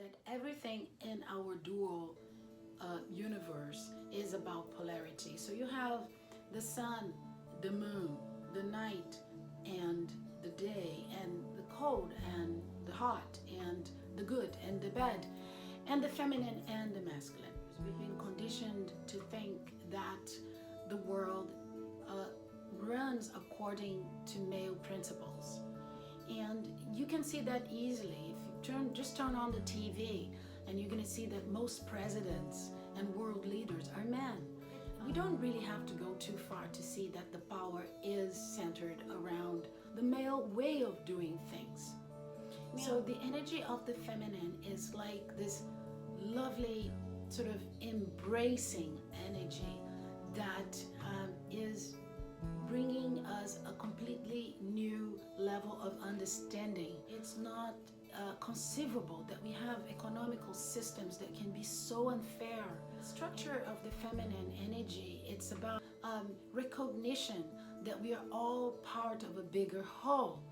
that everything in our dual universe is about polarity. So you have the sun, the moon, the night, and the day, and the cold, and the hot, and the good, and the bad, and the feminine and the masculine. We've been conditioned to think that the world runs according to male principles. And you can see that easily. If you just turn on the TV, and you're going to see that most presidents and world leaders are men. We don't really have to go too far to see that the power is centered around the male way of doing things. So the energy of the feminine is like this lovely sort of embracing energy that is bringing us a completely new level of understanding. It's not conceivable that we have economical systems that can be so unfair. The structure of the feminine energy, it's about recognition that we are all part of a bigger whole.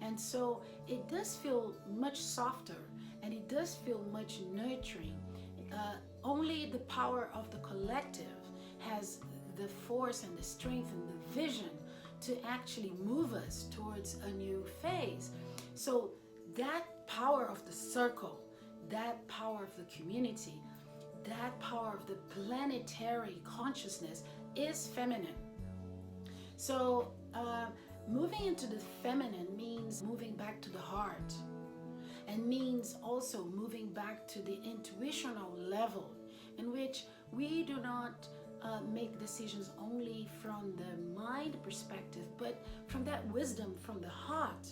And so it does feel much softer, and it does feel much nurturing. Only the power of the collective has the force and the strength and the vision to actually move us towards a new phase. So that power of the circle, that power of the community, that power of the planetary consciousness is feminine. So moving into the feminine means moving back to the heart, and means also moving back to the intuitional level, in which we do not make decisions only from the mind perspective, but from that wisdom from the heart.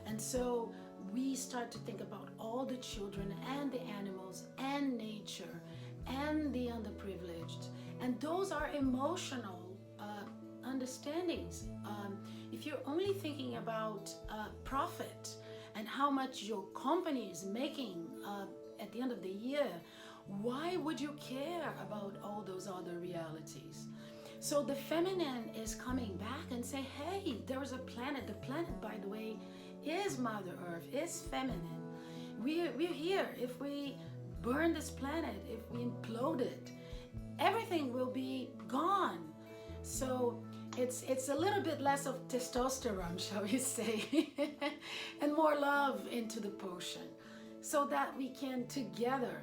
And so we start to think about all the children and the animals and nature and the underprivileged, and those are emotional understandings. If you're only thinking about profit and how much your company is making at the end of the year, why would you care about all those other realities? So the feminine is coming back and say, hey, there is a planet. The planet, by the way, is Mother Earth, is feminine. We're here. If we burn this planet, if we implode it, everything will be gone. So it's a little bit less of testosterone, shall we say, and more love into the potion, so that we can together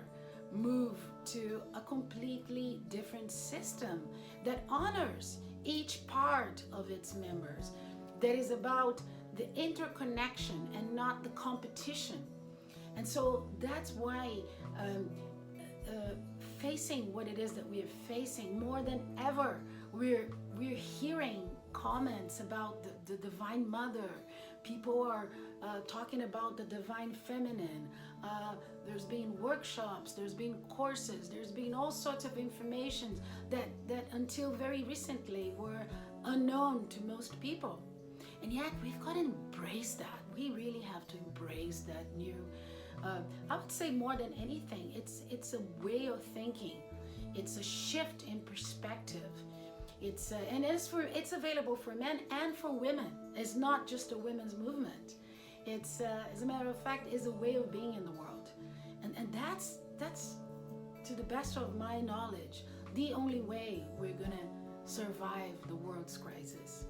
move to a completely different system that honors each part of its members, that is about the interconnection and not the competition. And so that's why facing what it is that we are facing, more than ever, we're hearing comments about the Divine Mother. People are talking about the Divine Feminine. There's been workshops, there's been courses, there's been all sorts of information that until very recently were unknown to most people. And yet we've got to embrace that. We really have to embrace that new, I would say more than anything, it's a way of thinking. It's a shift in perspective. And it's available for men and for women. It's not just a women's movement. It's, as a matter of fact, is a way of being in the world. And that's, to the best of my knowledge, the only way we're gonna survive the world's crisis.